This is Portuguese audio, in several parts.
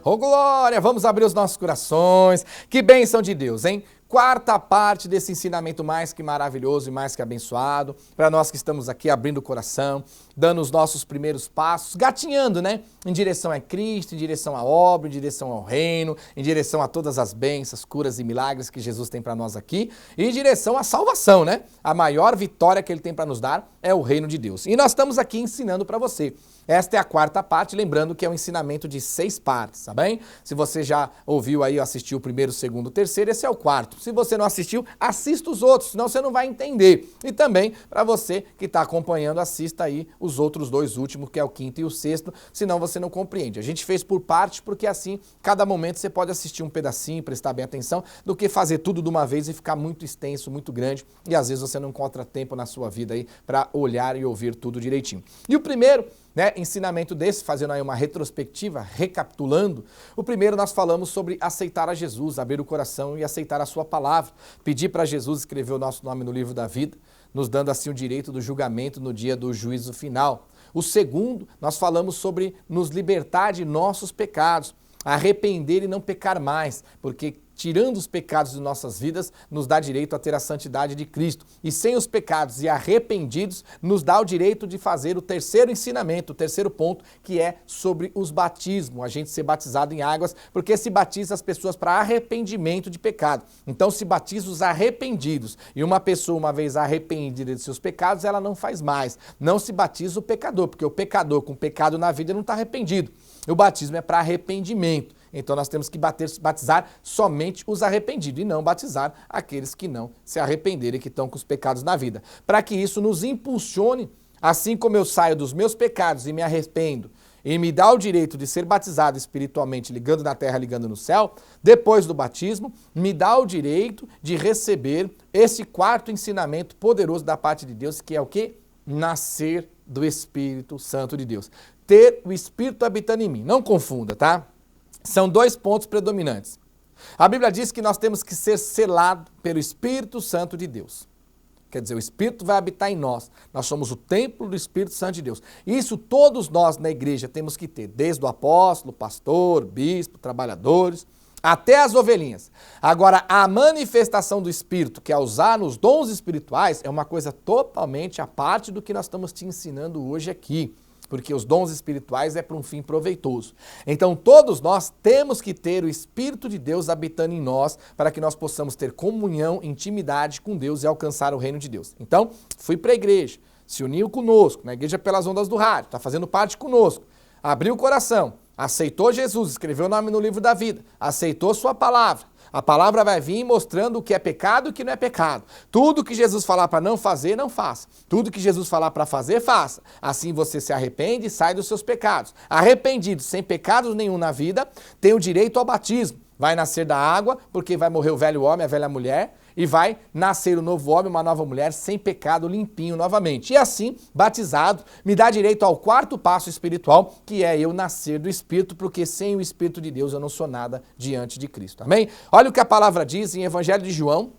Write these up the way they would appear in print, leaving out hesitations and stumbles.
Ô glória, vamos abrir os nossos corações. Que bênção de Deus, hein? Quarta parte desse ensinamento mais que maravilhoso e mais que abençoado. Para nós que estamos aqui abrindo o coração, dando os nossos primeiros passos, gatinhando, né? Em direção a Cristo, em direção à obra, em direção ao reino, em direção a todas as bênçãos, curas e milagres que Jesus tem para nós aqui, e em direção à salvação, né? A maior vitória que Ele tem para nos dar é o reino de Deus. E nós estamos aqui ensinando para você. Esta é a quarta parte, lembrando que é um ensinamento de 6 partes, tá bem? Se você já ouviu aí, assistiu o primeiro, o segundo, o terceiro, esse é o quarto. Se você não assistiu, assista os outros, senão você não vai entender. E também, para você que está acompanhando, assista aí os outros 2 últimos, que é o quinto e o sexto, senão você não compreende. A gente fez por parte, porque assim, cada momento você pode assistir um pedacinho, prestar bem atenção, do que fazer tudo de uma vez e ficar muito extenso, muito grande, e às vezes você não encontra tempo na sua vida aí para olhar e ouvir tudo direitinho. E o primeiro, né, ensinamento desse, fazendo aí uma retrospectiva, recapitulando, o primeiro nós falamos sobre aceitar a Jesus, abrir o coração e aceitar a sua palavra, pedir para Jesus escrever o nosso nome no livro da vida, nos dando assim o direito do julgamento no dia do juízo final. O segundo, nós falamos sobre nos libertar de nossos pecados, arrepender e não pecar mais, porque tirando os pecados de nossas vidas, nos dá direito a ter a santidade de Cristo. E sem os pecados e arrependidos, nos dá o direito de fazer o terceiro ensinamento, o terceiro ponto, que é sobre os batismos, a gente ser batizado em águas, porque se batiza as pessoas para arrependimento de pecado. Então se batiza os arrependidos. E uma pessoa, uma vez arrependida de seus pecados, ela não faz mais. Não se batiza o pecador, porque o pecador com pecado na vida não está arrependido. O batismo é para arrependimento. Então nós temos que batizar somente os arrependidos e não batizar aqueles que não se arrependerem, que estão com os pecados na vida. Para que isso nos impulsione, assim como eu saio dos meus pecados e me arrependo, e me dá o direito de ser batizado espiritualmente, ligando na terra, ligando no céu, depois do batismo, me dá o direito de receber esse quarto ensinamento poderoso da parte de Deus, que é o quê? Nascer do Espírito Santo de Deus. Ter o Espírito habitando em mim. Não confunda, tá? São 2 pontos predominantes. A Bíblia diz que nós temos que ser selados pelo Espírito Santo de Deus. Quer dizer, o Espírito vai habitar em nós. Nós somos o templo do Espírito Santo de Deus. Isso todos nós na igreja temos que ter, desde o apóstolo, pastor, bispo, trabalhadores, até as ovelhinhas. Agora, a manifestação do Espírito, que é usar nos dons espirituais, é uma coisa totalmente à parte do que nós estamos te ensinando hoje aqui. Porque os dons espirituais é para um fim proveitoso. Então todos nós temos que ter o Espírito de Deus habitando em nós para que nós possamos ter comunhão, intimidade com Deus e alcançar o reino de Deus. Então, fui para a igreja, se uniu conosco, na igreja pelas ondas do rádio, está fazendo parte conosco, abriu o coração, aceitou Jesus, escreveu o nome no livro da vida, aceitou sua palavra. A palavra vai vir mostrando o que é pecado e o que não é pecado. Tudo que Jesus falar para não fazer, não faça. Tudo que Jesus falar para fazer, faça. Assim você se arrepende e sai dos seus pecados. Arrependido, sem pecados nenhum na vida, tem o direito ao batismo. Vai nascer da água, porque vai morrer o velho homem, a velha mulher, e vai nascer o novo homem, uma nova mulher, sem pecado, limpinho novamente. E assim, batizado, me dá direito ao quarto passo espiritual, que é eu nascer do Espírito, porque sem o Espírito de Deus eu não sou nada diante de Cristo. Amém? Olha o que a palavra diz em Evangelho de João,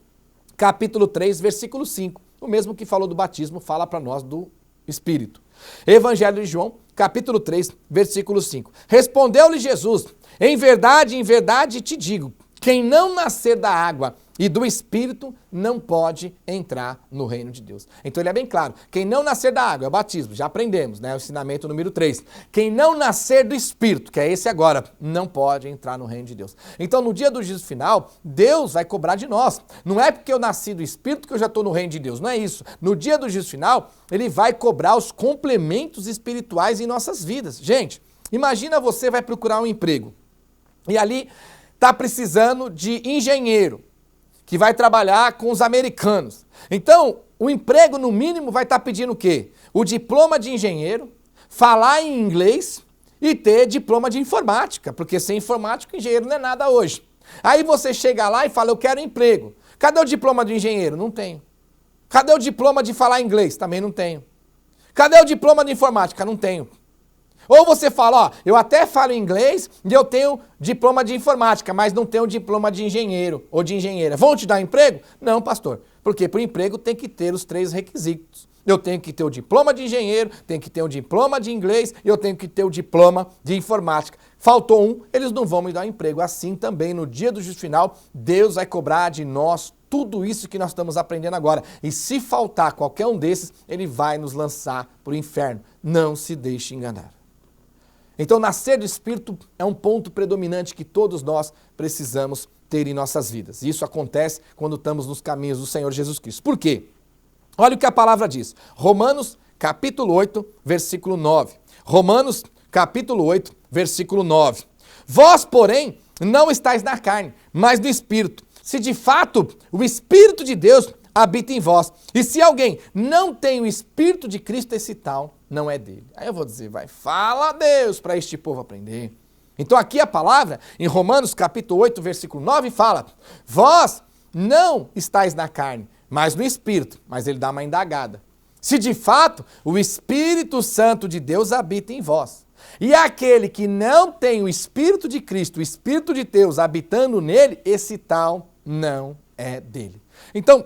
capítulo 3, versículo 5. O mesmo que falou do batismo, fala para nós do Espírito. Evangelho de João, capítulo 3, versículo 5. Respondeu-lhe Jesus: em verdade te digo, quem não nascer da água e do Espírito não pode entrar no reino de Deus. Então ele é bem claro, quem não nascer da água é o batismo, já aprendemos, né? O ensinamento número 3. Quem não nascer do Espírito, que é esse agora, não pode entrar no reino de Deus. Então no dia do juízo final, Deus vai cobrar de nós. Não é porque eu nasci do Espírito que eu já estou no reino de Deus, não é isso. No dia do juízo final, ele vai cobrar os complementos espirituais em nossas vidas. Gente, imagina você vai procurar um emprego e ali está precisando de engenheiro, que vai trabalhar com os americanos. Então, o emprego, no mínimo, vai estar pedindo o quê? O diploma de engenheiro, falar em inglês e ter diploma de informática, porque sem informática, engenheiro não é nada hoje. Aí você chega lá e fala, eu quero emprego. Cadê o diploma de engenheiro? Não tenho. Cadê o diploma de falar inglês? Também não tenho. Cadê o diploma de informática? Não tenho. Ou você fala, ó, eu até falo inglês e eu tenho diploma de informática, mas não tenho diploma de engenheiro ou de engenheira. Vão te dar emprego? Não, pastor. Porque para o emprego tem que ter os 3 requisitos. eu tenho que ter o diploma de engenheiro, tenho que ter o diploma de inglês e eu tenho que ter o diploma de informática. Faltou um, eles não vão me dar um emprego. Assim também, no dia do juízo final, Deus vai cobrar de nós tudo isso que nós estamos aprendendo agora. E se faltar qualquer um desses, ele vai nos lançar para o inferno. Não se deixe enganar. Então, nascer do Espírito é um ponto predominante que todos nós precisamos ter em nossas vidas. E isso acontece quando estamos nos caminhos do Senhor Jesus Cristo. Por quê? Olha o que a palavra diz. Romanos, capítulo 8, versículo 9. Romanos, capítulo 8, versículo 9. Vós, porém, não estáis na carne, mas no Espírito. Se de fato o Espírito de Deus habita em vós. E se alguém não tem o Espírito de Cristo, esse tal não é dele. Aí eu vou dizer, fala a Deus para este povo aprender. Então aqui a palavra, em Romanos capítulo 8, versículo 9, fala, vós não estáis na carne, mas no Espírito. Mas ele dá uma indagada. Se de fato o Espírito Santo de Deus habita em vós. E aquele que não tem o Espírito de Cristo, o Espírito de Deus habitando nele, esse tal não é dele. Então,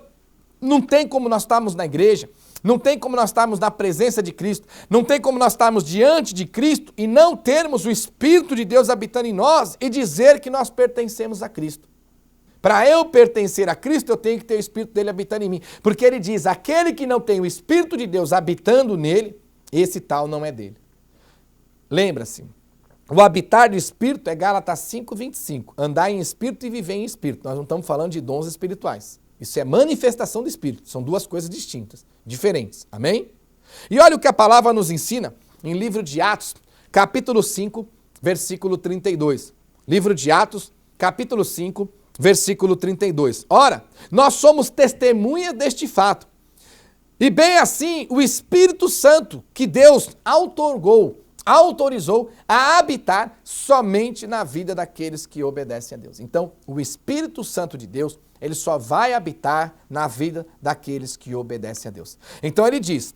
não tem como nós estarmos na igreja, não tem como nós estarmos na presença de Cristo, não tem como nós estarmos diante de Cristo e não termos o Espírito de Deus habitando em nós e dizer que nós pertencemos a Cristo. Para eu pertencer a Cristo, eu tenho que ter o Espírito dele habitando em mim. Porque ele diz, aquele que não tem o Espírito de Deus habitando nele, esse tal não é dele. Lembra-se, o habitar do Espírito é Gálatas 5:25. Andar em Espírito e viver em Espírito. Nós não estamos falando de dons espirituais. Isso é manifestação do Espírito. São duas coisas distintas, diferentes. Amém? E olha o que a palavra nos ensina em livro de Atos, capítulo 5, versículo 32. Livro de Atos, capítulo 5, versículo 32. Ora, nós somos testemunhas deste fato. E bem assim, o Espírito Santo que Deus autorizou a habitar somente na vida daqueles que obedecem a Deus. Então, o Espírito Santo de Deus, ele só vai habitar na vida daqueles que obedecem a Deus. Então ele diz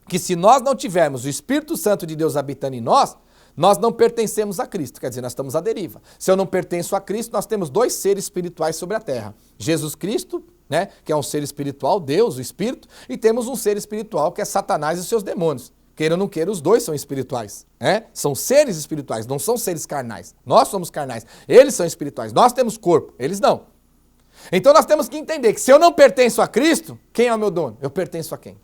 que se nós não tivermos o Espírito Santo de Deus habitando em nós, nós não pertencemos a Cristo, quer dizer, nós estamos à deriva. Se eu não pertenço a Cristo, nós temos dois seres espirituais sobre a terra. Jesus Cristo, né, que é um ser espiritual, Deus, o Espírito, e temos um ser espiritual que é Satanás e seus demônios. Queira ou não queira, os dois são espirituais. São seres espirituais, não são seres carnais. Nós somos carnais, eles são espirituais. Nós temos corpo, eles não. Então nós temos que entender que se eu não pertenço a Cristo, quem é o meu dono? Eu pertenço a quem?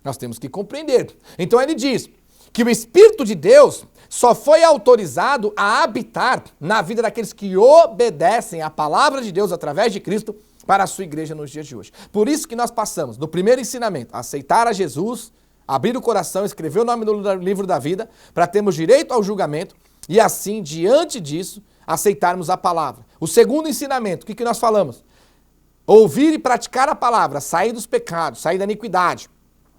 Nós temos que compreender. Então ele diz que o Espírito de Deus só foi autorizado a habitar na vida daqueles que obedecem à palavra de Deus através de Cristo para a sua igreja nos dias de hoje. Por isso que nós passamos do primeiro ensinamento, a aceitar a Jesus, abrir o coração, escrever o nome no livro da vida, para termos direito ao julgamento e assim, diante disso, aceitarmos a palavra. O segundo ensinamento, o que nós falamos? Ouvir e praticar a palavra, sair dos pecados, sair da iniquidade,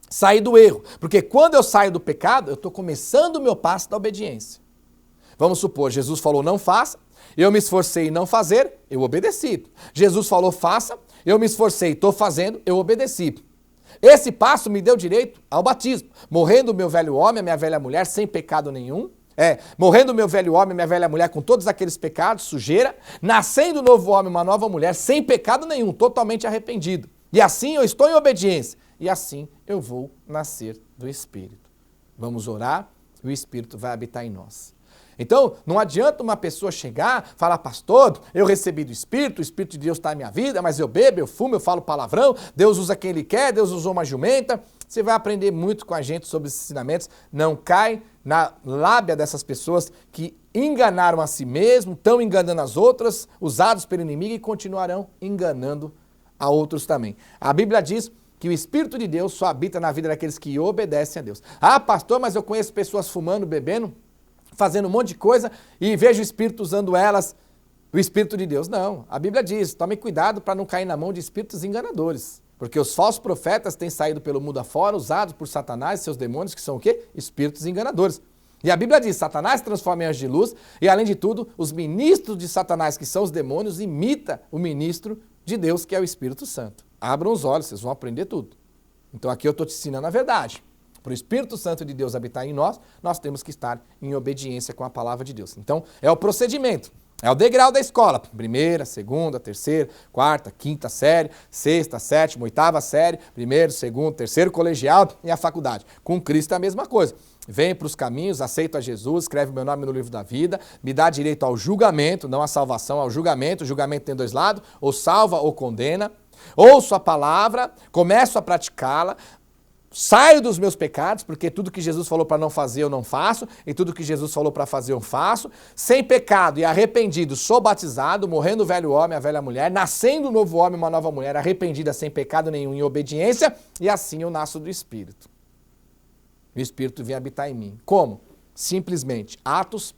sair do erro. Porque quando eu saio do pecado, eu estou começando o meu passo da obediência. Vamos supor, Jesus falou não faça, eu me esforcei em não fazer, eu obedeci. Jesus falou faça, eu me esforcei, estou fazendo, eu obedeci. Esse passo me deu direito ao batismo. Morrendo o meu velho homem, a minha velha mulher, sem pecado nenhum. Morrendo o meu velho homem, a minha velha mulher, com todos aqueles pecados, sujeira. Nascendo o novo homem, uma nova mulher, sem pecado nenhum, totalmente arrependido. E assim eu estou em obediência. E assim eu vou nascer do Espírito. Vamos orar e o Espírito vai habitar em nós. Então, não adianta uma pessoa chegar, falar, pastor, eu recebi do Espírito, o Espírito de Deus está em minha vida, mas eu bebo, eu fumo, eu falo palavrão, Deus usa quem Ele quer, Deus usou uma jumenta. Você vai aprender muito com a gente sobre esses ensinamentos. Não cai na lábia dessas pessoas que enganaram a si mesmo, estão enganando as outras, usados pelo inimigo e continuarão enganando a outros também. A Bíblia diz que o Espírito de Deus só habita na vida daqueles que obedecem a Deus. Ah, pastor, mas eu conheço pessoas fumando, bebendo, fazendo um monte de coisa e vejo o Espírito usando elas, o Espírito de Deus. Não, a Bíblia diz, tome cuidado para não cair na mão de espíritos enganadores, porque os falsos profetas têm saído pelo mundo afora, usados por Satanás e seus demônios, que são o quê? Espíritos enganadores. E a Bíblia diz, Satanás transforma em anjos de luz e, além de tudo, os ministros de Satanás, que são os demônios, imita o ministro de Deus, que é o Espírito Santo. Abram os olhos, vocês vão aprender tudo. Então aqui eu estou te ensinando a verdade. Para o Espírito Santo de Deus habitar em nós, nós temos que estar em obediência com a palavra de Deus. Então, é o procedimento. É o degrau da escola. Primeira, segunda, terceira, quarta, quinta série, sexta, sétima, oitava série, primeiro, segundo, terceiro colegial e a faculdade. Com Cristo é a mesma coisa. Vem para os caminhos, aceito a Jesus, escreve meu nome no livro da vida, me dá direito ao julgamento, não à salvação, ao julgamento. O julgamento tem dois lados, ou salva ou condena. Ouço a palavra, começo a praticá-la, saio dos meus pecados, porque tudo que Jesus falou para não fazer eu não faço, e tudo que Jesus falou para fazer eu faço. Sem pecado e arrependido, sou batizado, morrendo o velho homem, a velha mulher, nascendo um novo homem, uma nova mulher, arrependida sem pecado nenhum, em obediência, e assim eu nasço do Espírito. O Espírito vem habitar em mim. Como? Simplesmente, Atos,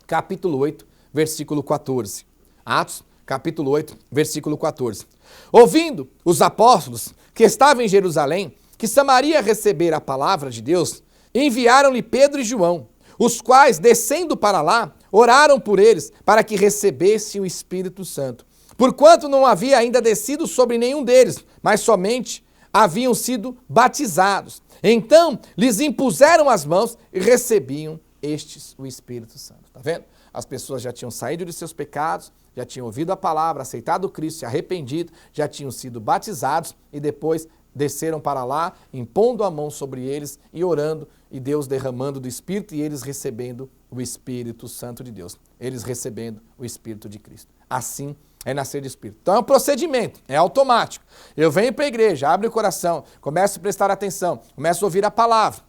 capítulo 8, versículo 14. Atos, capítulo 8, versículo 14. Ouvindo os apóstolos que estavam em Jerusalém, que Samaria recebera a palavra de Deus, enviaram-lhe Pedro e João, os quais, descendo para lá, oraram por eles, para que recebessem o Espírito Santo. Porquanto não havia ainda descido sobre nenhum deles, mas somente haviam sido batizados. Então, lhes impuseram as mãos e recebiam estes o Espírito Santo. Tá vendo? As pessoas já tinham saído de seus pecados, já tinham ouvido a palavra, aceitado Cristo, se arrependido, já tinham sido batizados e depois desceram para lá, impondo a mão sobre eles e orando, e Deus derramando do Espírito e eles recebendo o Espírito Santo de Deus. Eles recebendo o Espírito de Cristo. Assim é nascer de Espírito. Então é um procedimento, é automático. Eu venho para a igreja, abro o coração, começo a prestar atenção, começo a ouvir a palavra,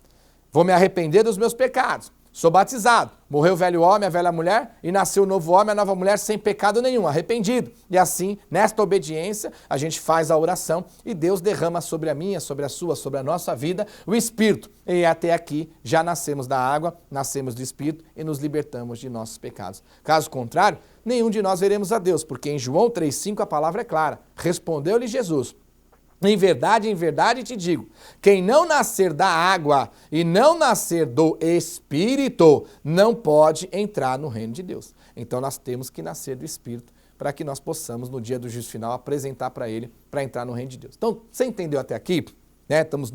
vou me arrepender dos meus pecados. Sou batizado, morreu o velho homem, a velha mulher, e nasceu o novo homem, a nova mulher, sem pecado nenhum, arrependido. E assim, nesta obediência, a gente faz a oração e Deus derrama sobre a minha, sobre a sua, sobre a nossa vida, o Espírito. E até aqui, já nascemos da água, nascemos do Espírito e nos libertamos de nossos pecados. Caso contrário, nenhum de nós veremos a Deus, porque em João 3,5 a palavra é clara. Respondeu-lhe Jesus: em verdade te digo, quem não nascer da água e não nascer do Espírito, não pode entrar no reino de Deus. Então nós temos que nascer do Espírito para que nós possamos, no dia do juízo final, apresentar para Ele, para entrar no reino de Deus. Então, você entendeu até aqui? Né? Estamos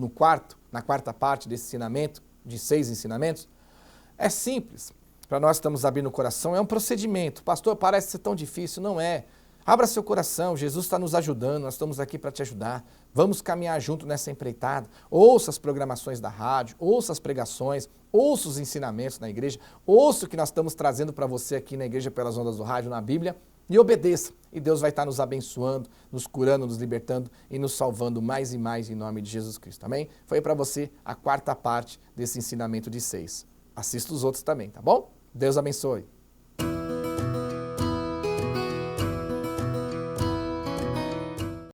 na quarta parte desse ensinamento, de 6 ensinamentos. É simples. Para nós estamos abrindo o coração, é um procedimento. Pastor, parece ser tão difícil, não é. Abra seu coração, Jesus está nos ajudando, nós estamos aqui para te ajudar. Vamos caminhar junto nessa empreitada. Ouça as programações da rádio, ouça as pregações, ouça os ensinamentos na igreja, ouça o que nós estamos trazendo para você aqui na igreja pelas ondas do rádio, na Bíblia, e obedeça. E Deus vai estar nos abençoando, nos curando, nos libertando e nos salvando mais e mais em nome de Jesus Cristo. Amém? Foi para você a quarta parte desse ensinamento de 6. Assista os outros também, tá bom? Deus abençoe.